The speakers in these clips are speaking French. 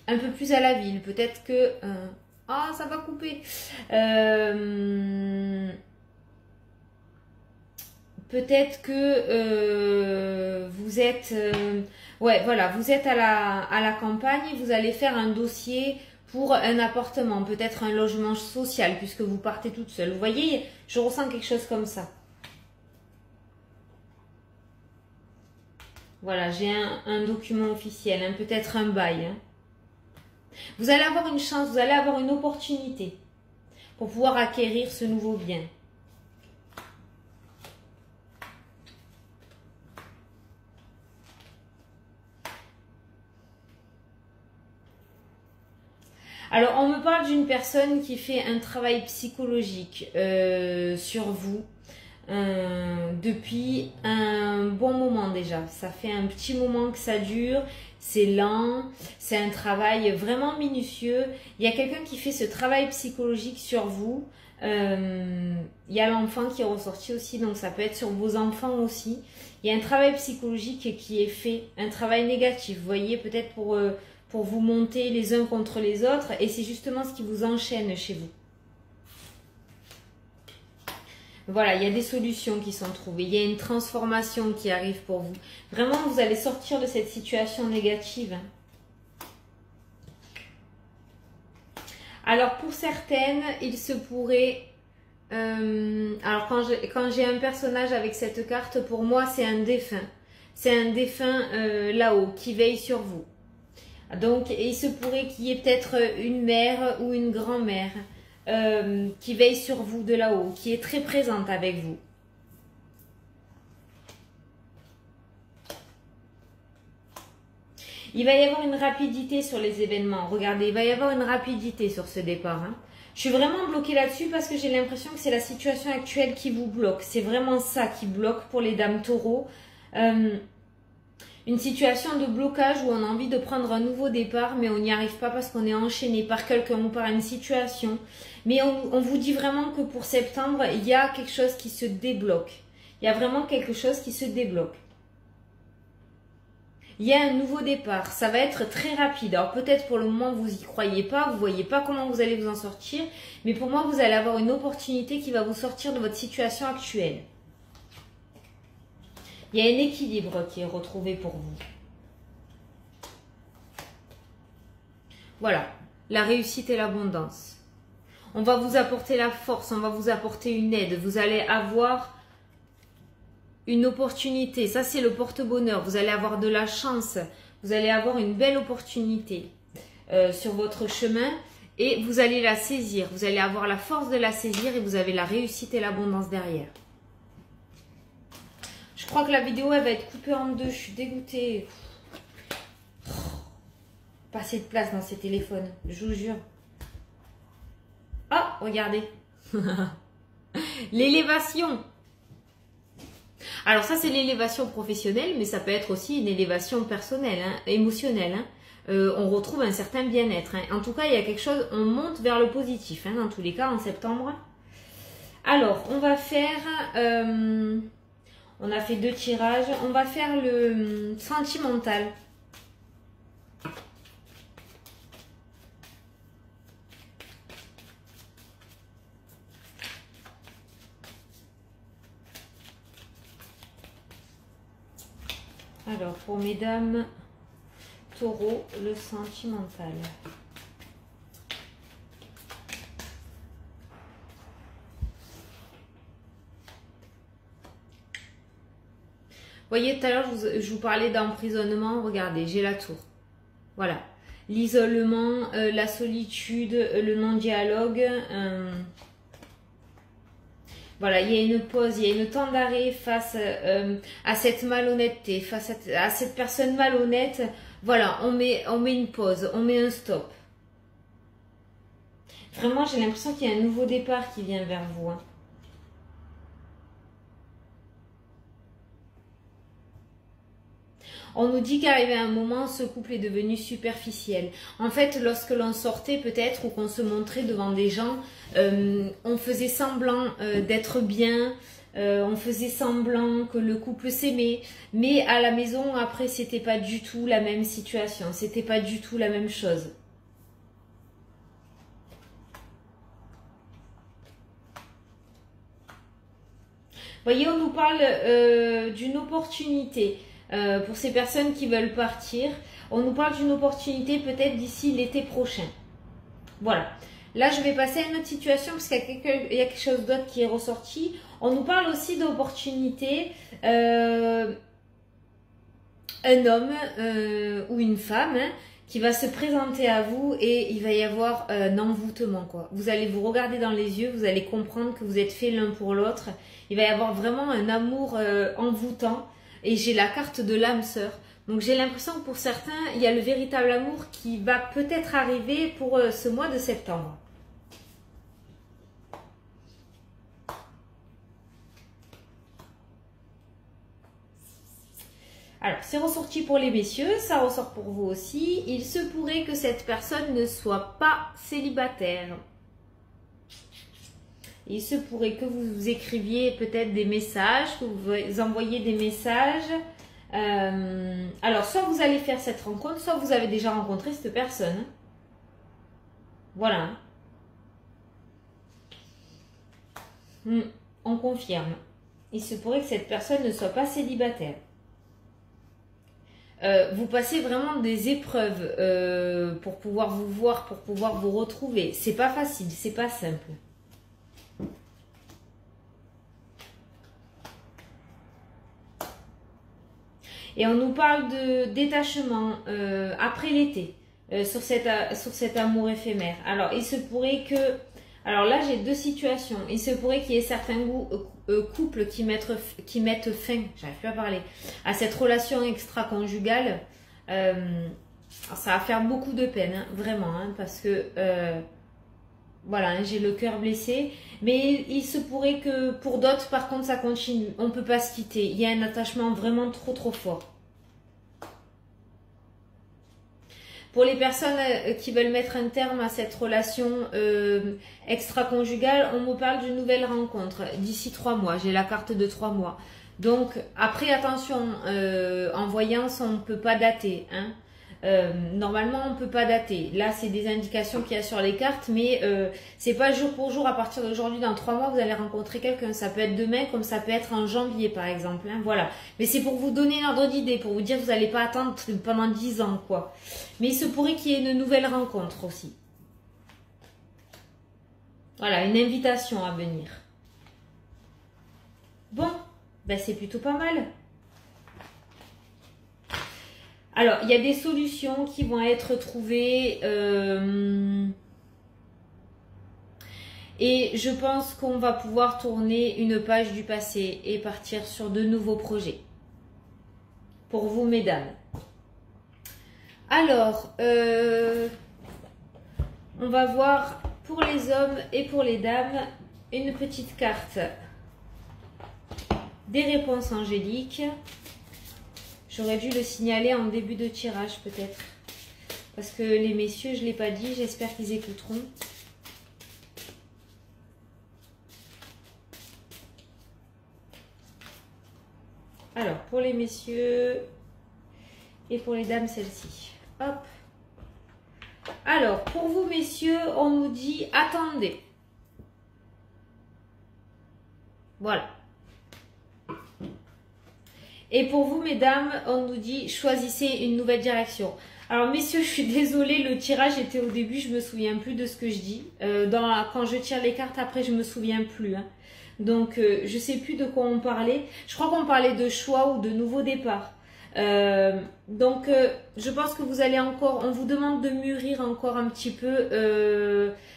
un peu plus à la ville. Peut-être que... ah, ça va couper. Peut-être que vous êtes... ouais, voilà, vous êtes à la campagne et vous allez faire un dossier pour un appartement, peut-être un logement social, puisque vous partez toute seule. Vous voyez, je ressens quelque chose comme ça. Voilà, j'ai un document officiel, hein, peut-être un bail. Hein. Vous allez avoir une chance, vous allez avoir une opportunité pour pouvoir acquérir ce nouveau bien. Alors, on me parle d'une personne qui fait un travail psychologique sur vous depuis un bon moment déjà. Ça fait un petit moment que ça dure, c'est lent, c'est un travail vraiment minutieux. Il y a quelqu'un qui fait ce travail psychologique sur vous. Il y a l'enfant qui est ressorti aussi, donc ça peut être sur vos enfants aussi. Il y a un travail psychologique qui est fait, un travail négatif, vous voyez, peut-être pour vous monter les uns contre les autres, et c'est justement ce qui vous enchaîne chez vous. Voilà, il y a des solutions qui sont trouvées, il y a une transformation qui arrive pour vous. Vraiment, vous allez sortir de cette situation négative. Alors, pour certaines, il se pourrait... alors, quand j'ai un personnage avec cette carte, pour moi, c'est un défunt. C'est un défunt là-haut qui veille sur vous. Donc, il se pourrait qu'il y ait peut-être une mère ou une grand-mère qui veille sur vous de là-haut, qui est très présente avec vous. Il va y avoir une rapidité sur les événements. Regardez, il va y avoir une rapidité sur ce départ. Hein. Je suis vraiment bloquée là-dessus parce que j'ai l'impression que c'est la situation actuelle qui vous bloque. C'est vraiment ça qui bloque pour les dames taureaux. Une situation de blocage où on a envie de prendre un nouveau départ, mais on n'y arrive pas parce qu'on est enchaîné par quelqu'un ou par une situation. Mais on vous dit vraiment que pour septembre, il y a quelque chose qui se débloque. Il y a vraiment quelque chose qui se débloque. Il y a un nouveau départ. Ça va être très rapide. Alors peut-être pour le moment, vous n'y croyez pas, vous ne voyez pas comment vous allez vous en sortir. Mais pour moi, vous allez avoir une opportunité qui va vous sortir de votre situation actuelle. Il y a un équilibre qui est retrouvé pour vous. Voilà, la réussite et l'abondance. On va vous apporter la force, on va vous apporter une aide. Vous allez avoir une opportunité. Ça, c'est le porte-bonheur. Vous allez avoir de la chance. Vous allez avoir une belle opportunité sur votre chemin et vous allez la saisir. Vous allez avoir la force de la saisir et vous avez la réussite et l'abondance derrière. Je crois que la vidéo, elle va être coupée en deux. Je suis dégoûtée. Pas assez de place dans ces téléphones. Je vous jure. Ah, regardez. L'élévation. Alors ça, c'est l'élévation professionnelle, mais ça peut être aussi une élévation personnelle, hein, émotionnelle. Hein. On retrouve un certain bien-être. Hein. En tout cas, il y a quelque chose, on monte vers le positif, hein, dans tous les cas, en septembre. Alors, on va faire... on a fait 2 tirages. On va faire le sentimental. Alors, pour mesdames taureaux, le sentimental. Vous voyez, tout à l'heure, je vous parlais d'emprisonnement. Regardez, j'ai la tour. Voilà. L'isolement, la solitude, le non-dialogue. Voilà, il y a une pause, il y a une temps d'arrêt face à cette malhonnêteté, face à cette personne malhonnête. Voilà, on met une pause, on met un stop. Vraiment, j'ai l'impression qu'il y a un nouveau départ qui vient vers vous. Hein. On nous dit qu'arrivé à un moment, ce couple est devenu superficiel. En fait, lorsque l'on sortait peut-être ou qu'on se montrait devant des gens, on faisait semblant d'être bien, on faisait semblant que le couple s'aimait, mais à la maison, après, c'était pas du tout la même situation, c'était pas du tout la même chose. Vous voyez, on nous parle d'une opportunité pour ces personnes qui veulent partir. On nous parle d'une opportunité peut-être d'ici l'été prochain. Voilà. Là, je vais passer à une autre situation parce qu'il y a quelque chose d'autre qui est ressorti. On nous parle aussi d'opportunité. Un homme ou une femme qui va se présenter à vous et il va y avoir un envoûtement, quoi. Vous allez vous regarder dans les yeux, vous allez comprendre que vous êtes faits l'un pour l'autre. Il va y avoir vraiment un amour envoûtant. Et j'ai la carte de l'âme sœur. Donc j'ai l'impression que pour certains, il y a le véritable amour qui va peut-être arriver pour ce mois de septembre. Alors, c'est ressorti pour les messieurs, ça ressort pour vous aussi. Il se pourrait que cette personne ne soit pas célibataire. Il se pourrait que vous écriviez peut-être des messages, que vous envoyiez des messages. Alors, soit vous allez faire cette rencontre, soit vous avez déjà rencontré cette personne. Voilà. On confirme. Il se pourrait que cette personne ne soit pas célibataire. Vous passez vraiment des épreuves pour pouvoir vous voir, pour pouvoir vous retrouver. C'est pas facile, c'est pas simple. Et on nous parle de détachement après l'été sur cet amour éphémère. Alors, il se pourrait que... Alors là, j'ai deux situations. Il se pourrait qu'il y ait certains couples qui mettent fin, j'arrive plus à parler, à cette relation extra-conjugale. Ça va faire beaucoup de peine, hein, vraiment, hein, parce que... voilà, hein, j'ai le cœur blessé. Mais il se pourrait que pour d'autres, par contre, ça continue. On ne peut pas se quitter. Il y a un attachement vraiment trop fort. Pour les personnes qui veulent mettre un terme à cette relation extra-conjugale, on me parle d'une nouvelle rencontre d'ici 3 mois. J'ai la carte de 3 mois. Donc, après, attention, en voyance, on ne peut pas dater, hein. Normalement, on ne peut pas dater. Là, c'est des indications qu'il y a sur les cartes, mais c'est pas jour pour jour. À partir d'aujourd'hui, dans 3 mois, vous allez rencontrer quelqu'un. Ça peut être demain, comme ça peut être en janvier, par exemple, hein, voilà. Mais c'est pour vous donner un ordre d'idée, pour vous dire que vous n'allez pas attendre pendant 10 ans, quoi. Mais il se pourrait qu'il y ait une nouvelle rencontre aussi. Voilà, une invitation à venir. Bon, ben c'est plutôt pas mal. Alors, il y a des solutions qui vont être trouvées et je pense qu'on va pouvoir tourner une page du passé et partir sur de nouveaux projets. Pour vous, mesdames. Alors, on va voir pour les hommes et pour les dames une petite carte des réponses angéliques. J'aurais dû le signaler en début de tirage peut-être. Parce que les messieurs, je ne l'ai pas dit, j'espère qu'ils écouteront. Alors, pour les messieurs et pour les dames, celle-ci. Hop. Alors, pour vous messieurs, on nous dit attendez. Voilà. Et pour vous, mesdames, on nous dit choisissez une nouvelle direction. Alors, messieurs, je suis désolée, le tirage était au début, je me souviens plus de ce que je dis. Quand je tire les cartes, après, je me souviens plus. Hein. Donc, je sais plus de quoi on parlait. Je crois qu'on parlait de choix ou de nouveau départ. Donc, je pense que vous allez encore... On vous demande de mûrir encore un petit peu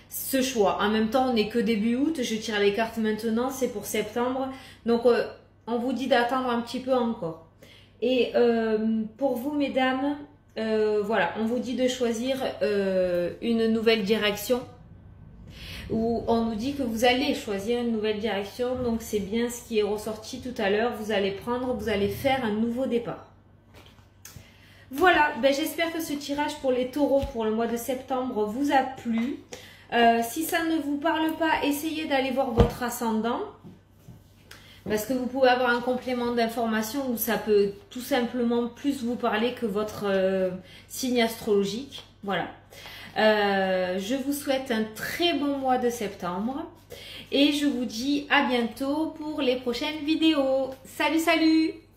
ce choix. En même temps, on n'est que début août. Je tire les cartes maintenant, c'est pour septembre. Donc... on vous dit d'attendre un petit peu encore. Et pour vous, mesdames, voilà, on vous dit de choisir une nouvelle direction. Ou on nous dit que vous allez choisir une nouvelle direction. Donc, c'est bien ce qui est ressorti tout à l'heure. Vous allez faire un nouveau départ. Voilà, ben, j'espère que ce tirage pour les taureaux pour le mois de septembre vous a plu. Si ça ne vous parle pas, essayez d'aller voir votre ascendant. Parce que vous pouvez avoir un complément d'information où ça peut tout simplement plus vous parler que votre signe astrologique. Voilà. Je vous souhaite un très bon mois de septembre et je vous dis à bientôt pour les prochaines vidéos. Salut, salut!